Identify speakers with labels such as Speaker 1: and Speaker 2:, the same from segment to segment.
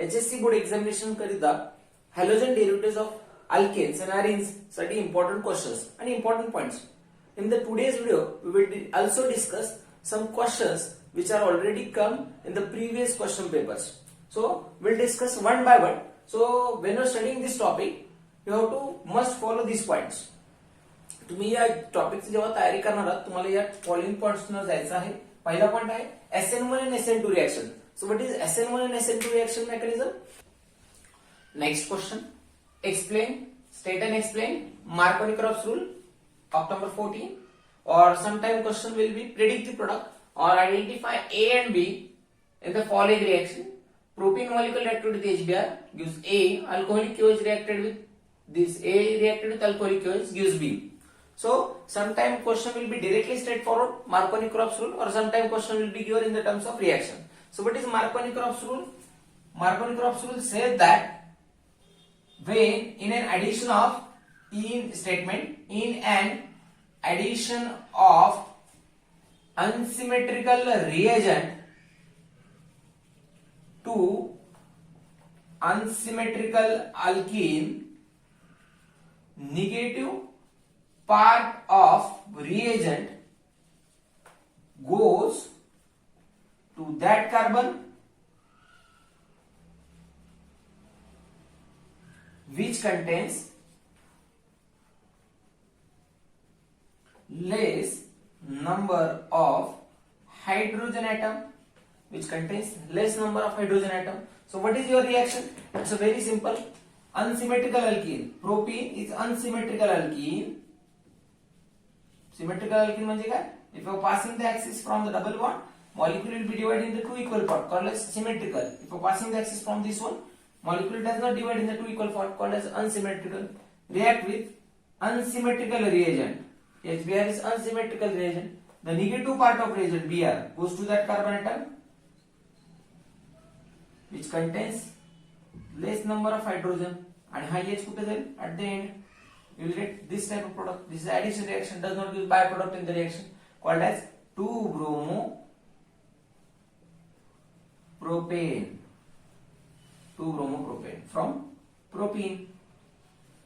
Speaker 1: HSC board examination करिता halogen derivatives of alkanes and arenes साठी important questions and important points. In the today's video, we will also discuss some questions which are already come in the previous question papers. So we'll discuss one by one. So when you're studying this topic, you have to must follow these points. तुम्ही या टॉपिकची जेव्हा तयारी करणार आहात तुम्हाला या following points न जायचं आहे. पहिला पॉइंट आहे SN1 and SN2 reaction. So what is SN1 and SN2 reaction mechanism? Next question. Explain, state and explain Marconi-Krebs rule of number 14, or sometime question will be predict the product or identify A and B in the following reaction. Propene molecule reacted with HBr gives A, alcoholic KOH reacted with this A reacted with alcoholic KOH gives B. So sometime question will be directly straightforward Marconi-Krebs rule, or sometime question will be given in the terms of reaction. So what is Marconi-Krebs rule? Marconi-Krebs rule says that when in an addition of unsymmetrical reagent to unsymmetrical alkene, negative part of reagent goes to that carbon which contains less number of hydrogen atom, So what is your reaction? It's a very simple. Unsymmetrical alkene. Propene is unsymmetrical alkene. Symmetrical alkene means what? If you are passing the axis from the double bond, molecule will be divided into two equal parts called as symmetrical. If you are passing the axis from this one, molecule does not divide in the two equal parts called as unsymmetrical. React with unsymmetrical reagent. HBr is unsymmetrical reagent. The negative part of reagent Br goes to that carbon atom which contains less number of hydrogen, and high H कुठे जाईल at the end. You will get this type of product. This is addition reaction, does not give byproduct in the reaction called as 2-bromo-propane. 2-bromo-propane from propene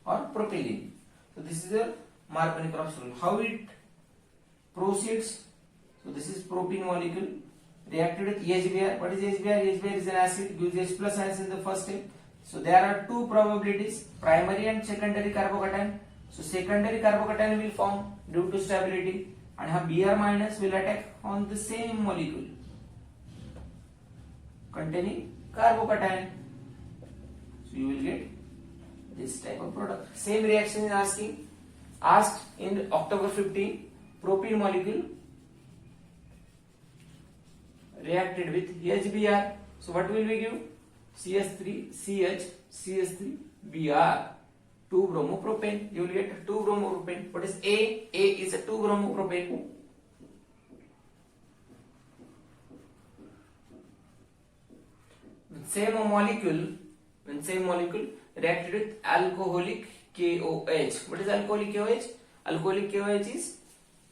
Speaker 1: or propylene. So this is your Marconi-Krebs rule. How it proceeds? So this is propene molecule reacted with HBr. What is HBr? HBr is an acid, gives H plus ions in the first step. So there are two probabilities, primary and secondary carbocation. So secondary carbocation will form due to stability, and Br minus will attack on the same molecule containing carbocation. So you will get this type of product. Same reaction is asked in October 15. Propene molecule reacted with HBr. So what will we give? CH3CH CH3Br, 2-bromopropane. You will get 2-bromopropane. What is A? A is a 2-bromopropane. When same molecule reacted with alcoholic KOH. What is alcoholic KOH? Alcoholic KOH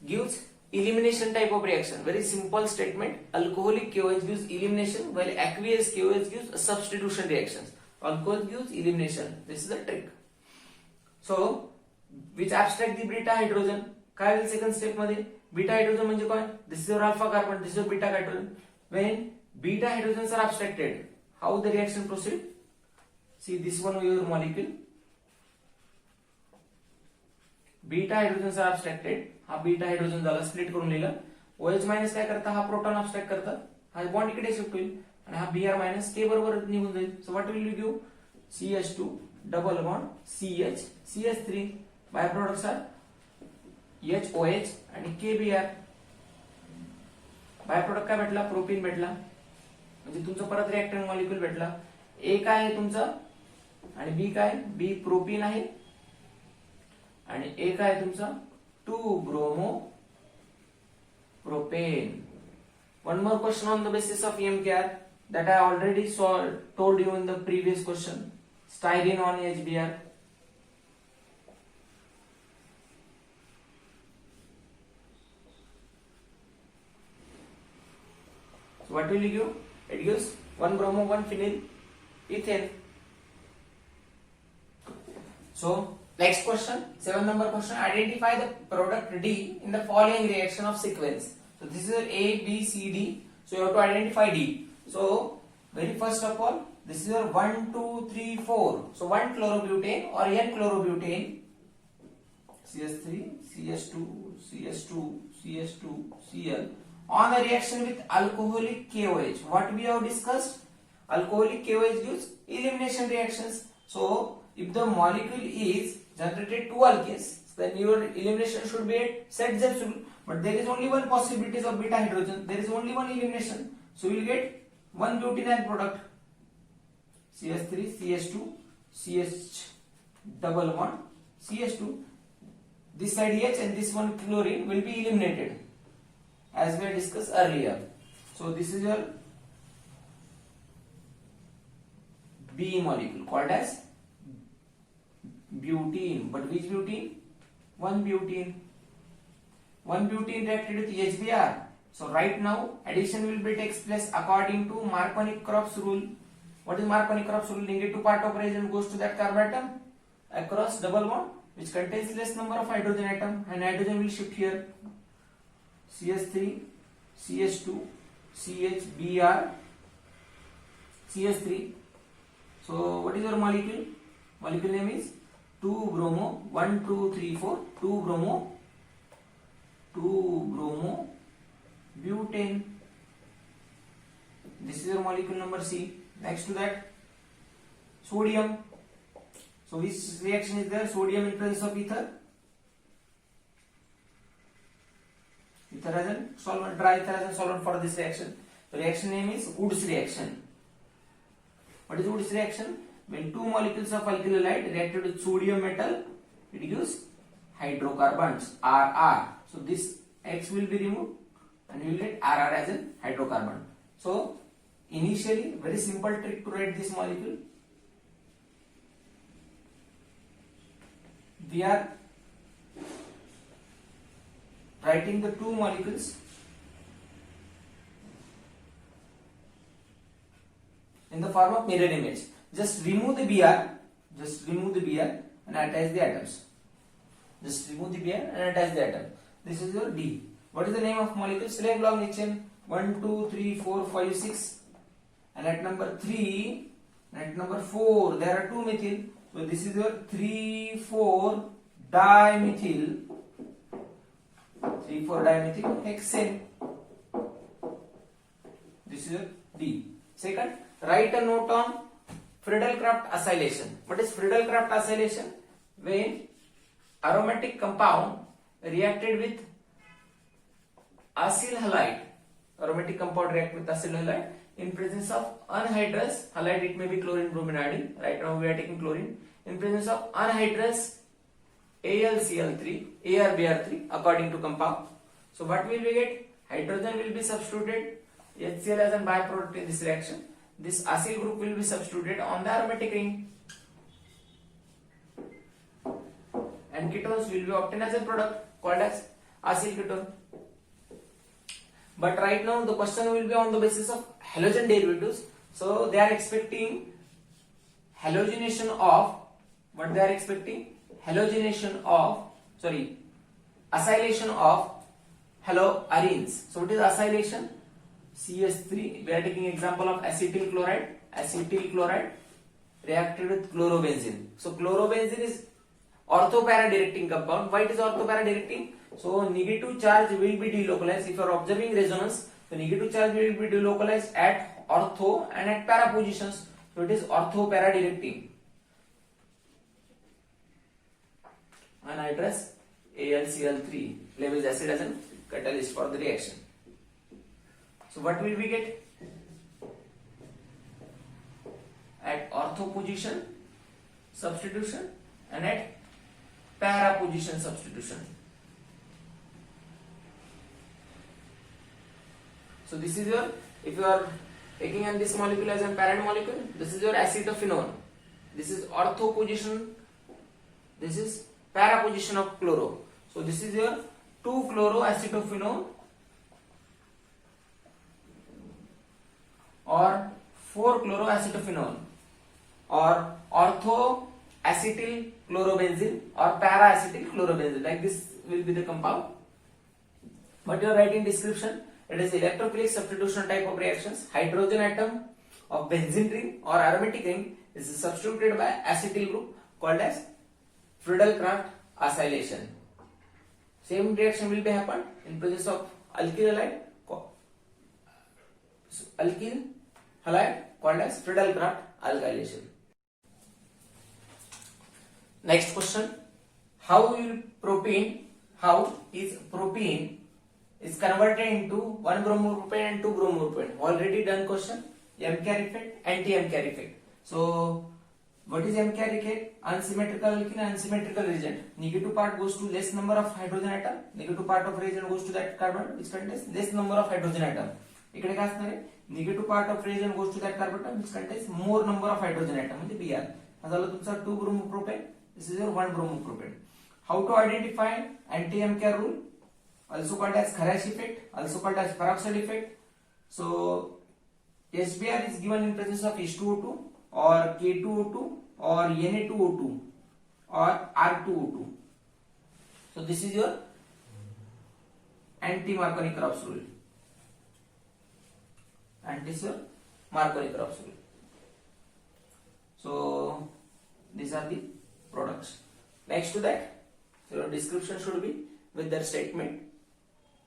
Speaker 1: gives elimination type of reaction. Very simple statement. Alcoholic KOH gives elimination, while aqueous KOH gives substitution reactions. Alcohol gives elimination. This is the trick. So which abstract the beta hydrogen? काय होईल second step मध्ये? Beta hydrogen म्हणजे काय? This is your alpha carbon, this is your beta hydrogen. When beta hydrogens are abstracted, how the reaction proceed? See this one your molecule. Beta hydrogen are abstracted. हा beta hydrogen झाला, split करून लिहिलं. OH minus काय करता? हा proton abstract करता. हा bond इकडे शिफ्ट होईल आणि हा Br मायनस K बरोबर निघून जाईल. So what will you give? CH2 double bond CH CH3. By products are HOH आणि KBr. बाय प्रोडक्ट काय भेटला? प्रोपीन भेटला. म्हणजे तुमचं परत रिएक्टंट मॉलिक्यूल भेटला. A काय आहे तुमचं आणि B काय? B प्रोपीन आहे आणि A काय आहे तुमचा? 2-bromopropane. One more question on the basis of EMKR that I already told you in the previous question. Styrene on HBr. So what will you give? It gives 1 bromo 1 phenyl ethane. So next question, 7 number question. Identify the product D in the following reaction of sequence. So this is A, B, C, D. So you have to identify D. So very first of all, this is your 1, 2, 3, 4. So 1 chlorobutane or N chlorobutane, CS3, CS2, CS2, CS2, Cl on a reaction with alcoholic KOH. What we have discussed? Alcoholic KOH gives elimination reactions. So if the molecule is generated 2 alkanes, then your elimination should be at Z-soluble. But there is only one possibility of beta hydrogen. There is only one elimination. So we will get one butanol product. CS3, CS2, CH double bond, CS2. This side H and this one chlorine will be eliminated, as we discussed earlier. So this is your B molecule called as butene. But which butene? 1 butene. 1 butene reacted with HBr. So right now addition will be takes place according to Marconi-Krebs rule. What is Marconi-Krebs rule? Negative part of reagent goes to that carbon atom across double bond, which contains less number of hydrogen atom, and hydrogen will shift here. CS3, CS2, CHBr, CS3. So what is your molecule? Molecule name is 2-bromo, 1, 2, 3, 4, 2-bromo, 2-bromo butane. This is your molecule number C. Next to that, sodium. So which reaction is there? Sodium in presence of ether. Ether as a solvent, dry ether as a solvent for this reaction. The reaction name is Woods reaction. What is Woods reaction? When 2 molecules of alkyl halide reacted with sodium metal, it gives hydrocarbons, RR. So this X will be removed and you will get RR as a hydrocarbon. So initially, very simple trick to write this molecule. We are writing the 2 molecules in the form of mirror image. Just remove the Br, and attach the atoms. Just remove the Br and attach the atom. This is your D. What is the name of molecule? Select long each chain. 1, 2, 3, 4, 5, 6. And at number 3, and at number 4, there are 2 methyl. So this is your 3,4 dimethyl. 3,4 dimethyl hexane. This is your D. Second, write a note on Friedel-Crafts acylation. What is Friedel-Crafts acylation? When aromatic compound reacted with acyl halide, aromatic compound react with acyl halide in presence of anhydrous halide, it may be chlorine, bromine, iodine. Right now we are taking chlorine. In presence of anhydrous AlCl3, ArBr3 according to compound. So what will we get? Hydrogen will be substituted, HCl as a byproduct in this reaction. This acyl group will be substituted on the aromatic ring, and ketones will be obtained as a product called as acyl ketone. But right now the question will be on the basis of halogen derivatives. So they are expecting halogenation of, what they are expecting? Halogenation of, acylation of haloarenes. So what is acylation? CS3, we are taking example of acetyl chloride reacted with chlorobenzene. So chlorobenzene is orthopara directing compound. Why it is orthopara directing? So negative charge will be delocalized. If you are observing resonance, the negative charge will be delocalized at ortho and at para positions. So it is orthopara directing. Anhydrous AlCl3 leaves acid as a catalyst for the reaction. So what will we get? At ortho position substitution and at para position substitution. So this is your, if you are taking on this molecule as a parent molecule, this is your acetophenone. This is ortho position, this is para position of chloro. So this is your 2-chloroacetophenone or 4-chloroacetophenone. or orthoacetyl chlorobenzene or para-acetyl chlorobenzene. Like this will be the compound. What you are writing description? It is electrophilic substitution type of reactions. Hydrogen atom of benzene ring or aromatic ring is substituted by acetyl group called as Friedel-Crafts acylation. Same reaction will be happen in presence of alkyl halide called as Friedel-Crafts alkylation. Next question: how is propene is converted into 1-bromopropane and 2-bromopropane? Already done question. M-Car effect, anti-M-Car effect. So what is M-Car effect? Unsymmetrical alkene and unsymmetrical reagent. Negative part goes to less number of hydrogen atom. Negative part of reagent goes to that carbon which contains less number of hydrogen atom. इकडे काय असणार आहे? Negative part of reagent goes to that carbon atom which contains more number of hydrogen atom म्हणजे Br. हा झाला तुमचा 2-bromopropane. This is your 1-bromopropane. How to identify anti-M-Car rule? Also called as Kharash effect, also called as peroxide effect. So HBr is given in presence of H2O2 or K2O2 or Na2O2 or R2O2. So this is your anti-Marconi-Krebs rule. And this is your Marconi-Krebs rule. So these are the products. Next to that, so your description should be with their statement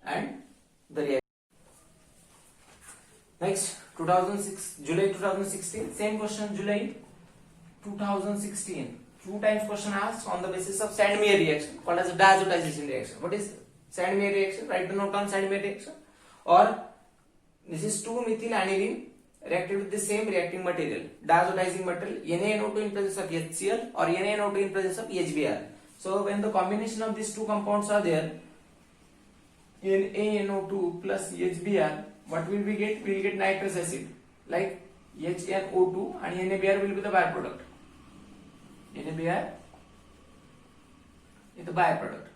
Speaker 1: and the reaction. Next, July 2016, same question, July 2016. 2 times question asked on the basis of Sandmeyer reaction called as a diazotization reaction. What is Sandmeyer reaction? Write the note on Sandmeyer reaction. Or this is 2-methyl aniline reacted with the same reacting material, diazotizing material, NaNO2 in presence of HCl or NaNO2 in presence of HBr. So when the combination of these two compounds are there, NaNO2 plus HBr, what will we get? We will get nitrous acid. Like HNO2 and NaBr will be the byproduct. NaBr is the byproduct.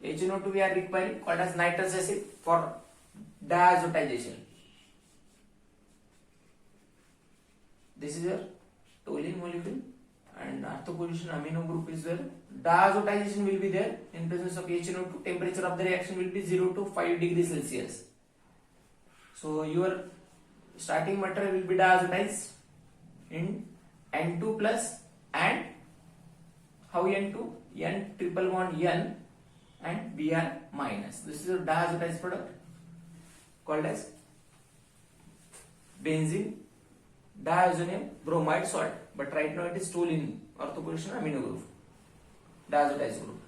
Speaker 1: HNO2 we are requiring called as nitrous acid for diazotization. This is your toluene molecule and ortho position amino group is there. Diazotization will be there in presence of HNO2. Temperature of the reaction will be 0 to 5 degrees Celsius. So your starting material will be diazotized in N2 plus and how N2? N triple bond N and Br minus. This is your diazotized product called as benzene diazonium bromide salt, but right now it is toluene ortho position amino group, diazotized group.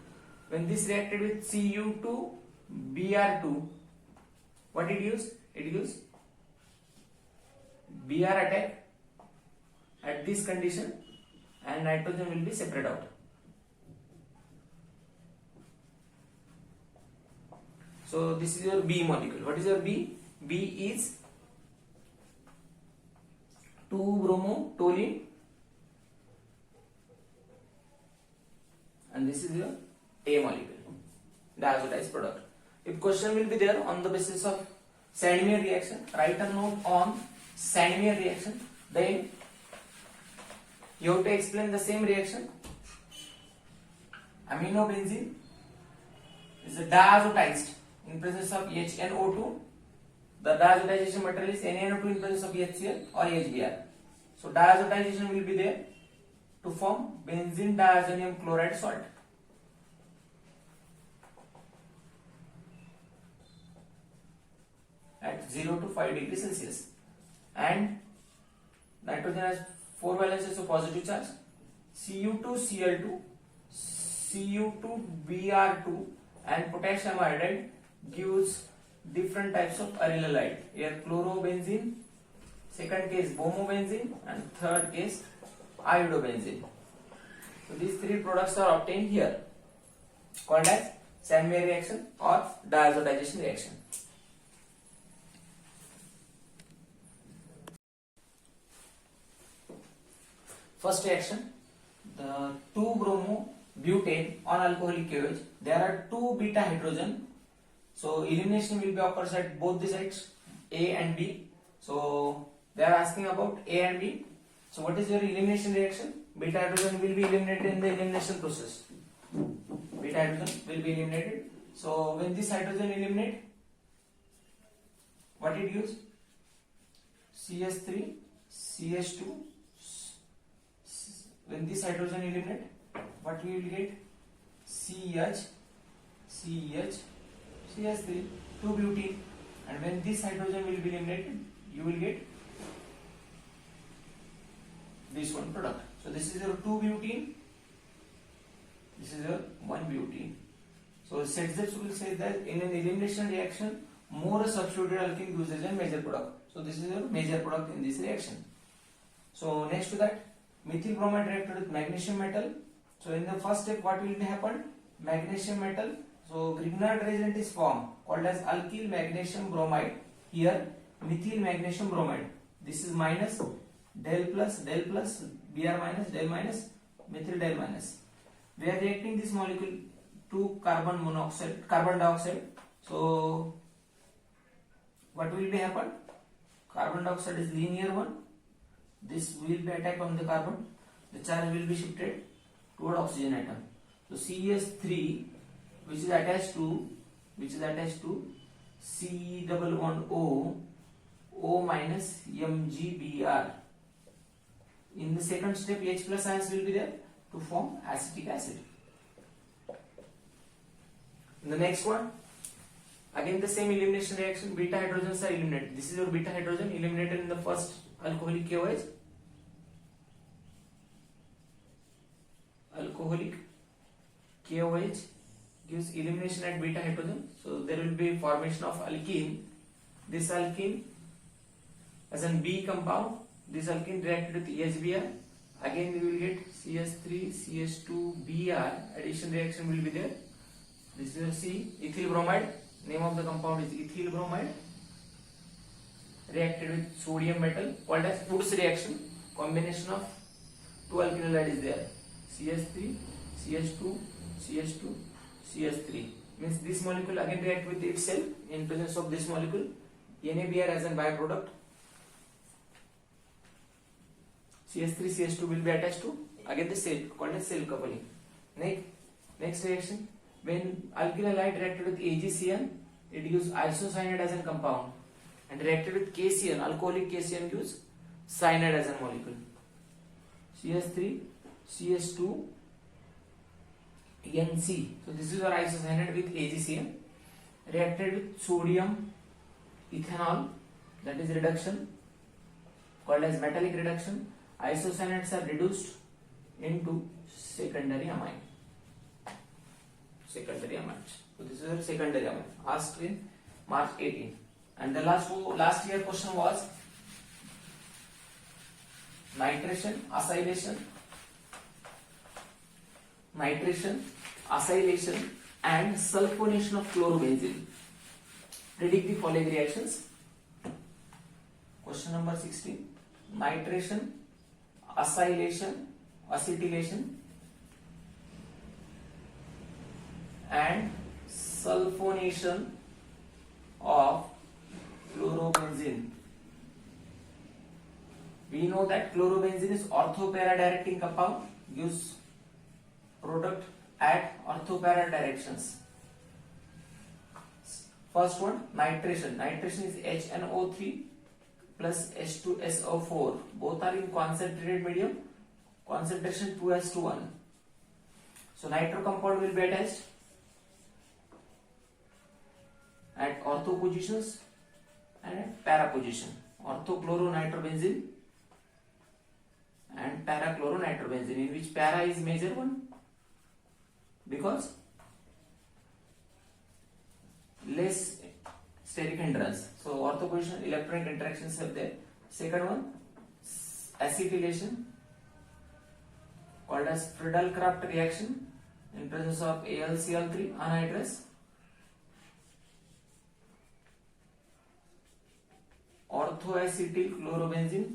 Speaker 1: When this reacted with Cu2 Br2, what it gives? It gives Br attack at this condition and nitrogen will be separate out. So this is your B molecule. What is your B? B is 2-bromotoluene and this is your A molecule, diazotized product. If question will be there on the basis of Sandmeyer reaction, write a note on Sandmeyer reaction, then you have to explain the same reaction. Aminobenzene is diazotized in presence of HNO2. The diazotization material is NaNO2 in presence of HCl or HBr. So diazotization will be there to form benzene diazonium chloride salt. At 0 to 5 degrees Celsius. And nitrogen has 4 valences of positive charge. Cu2Cl2, Cu2Br2 and potassium iodide gives different types of aryl halide. Here chlorobenzene, second case bromobenzene and third case iodobenzene. So these 3 products are obtained here called as Sandmeyer reaction or diazotization reaction. First reaction, the 2-bromobutane on alcoholic KOH. There are 2 beta hydrogen. So elimination will be occurs at both the sides A and B. So they are asking about A and B. So what is your elimination reaction? Beta hydrogen will be eliminated in the elimination process. Beta hydrogen will be eliminated. So when this hydrogen eliminate, what it gives? CH3, CH2. When this hydrogen eliminate, what we will get? CH, CH, CH3, 2-butene. And when this hydrogen will be eliminated, you will get this one product. So this is your 2-butene. This is your 1-butene. So Setzer will say that in an elimination reaction, more substituted alkene gives as a major product. So this is your major product in this reaction. So next to that, methyl bromide reacted with magnesium metal. So in the first step, what will be happen? Magnesium metal. So Grignard reagent is formed called as alkyl magnesium bromide. Here methyl magnesium bromide. This is minus, del plus, Br minus, del minus, methyl del minus. We are reacting this molecule to carbon dioxide. So what will be happen? Carbon dioxide is linear one. This will be attacked on the carbon. The charge will be shifted toward oxygen atom. So CH3, which is attached to C double bond O minus MgBr. In the second step, H plus ions will be there to form acetic acid. In the next one, again the same elimination reaction, beta hydrogens are eliminated. This is your beta hydrogen eliminated in the first alcoholic KOH. Alcoholic KOH gives elimination at beta hydrogen. So there will be formation of alkene. This alkene as an B compound. This alkene reacted with HBr. Again we will get CH3, CH2, Br. Addition reaction will be there. This is C, ethyl bromide. Name of the compound is ethyl bromide. Reacted with sodium metal called as Woods reaction. Combination of two alkyl halide is there. CH3, CH2, CH2, CH3. Means this molecule again react with itself in presence of this molecule. NABR as a byproduct. CH3, CH2 will be attached to again the cell called as cell coupling. Next reaction, when alkyl halide reacted with AgCN, it gives isocyanide as a compound, and reacted with KCN, alcoholic KCN gives cyanide as a molecule. CH3, CH2, NC. So this is your isocyanide with AgCN, reacted with sodium ethanol, that is reduction called as metallic reduction. Isocyanates are reduced into secondary amine. So this is your secondary amine. Asked in March 18. And the last year question was nitration, acylation and sulfonation of chlorobenzene. Predict the following reactions. Question number 16. Nitration, acylation, acetylation and sulfonation of chlorobenzene. We know that chlorobenzene is orthopara directing compound, gives product at orthopara directions. First one, nitration. Nitration is HNO3 plus H2SO4. Both are in concentrated medium. Concentration 2:1. So nitro compound will be attached at ortho positions and at para position. Orthochloronitrobenzene and parachloronitrobenzene, in which para is major one because less steric hindrance. So ortho position electronic interactions are there. Second one, acetylation called as Friedel-Crafts reaction in presence of AlCl3 anhydrous. Orthoacetyl chlorobenzene,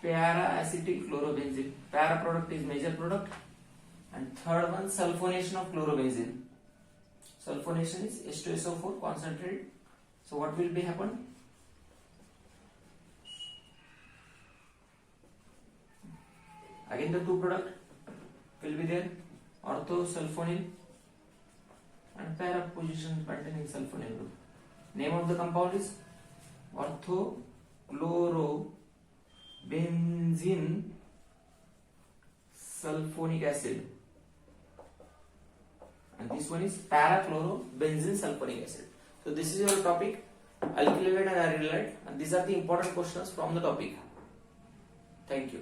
Speaker 1: para-acetyl chlorobenzene. Para product is major product. And third one, sulfonation of chlorobenzene. Sulfonation is H2SO4 concentrated. So what will be happen? in the two product will be there orthosulfonil and pair of positions containing sulfonil group. Name of the compound is orthochlorobenzene sulfonic acid, and this one is parachlorobenzene sulfonic acid. So this is your topic, alkyl halide and aryl halide, and these are the important questions from the topic. Thank you.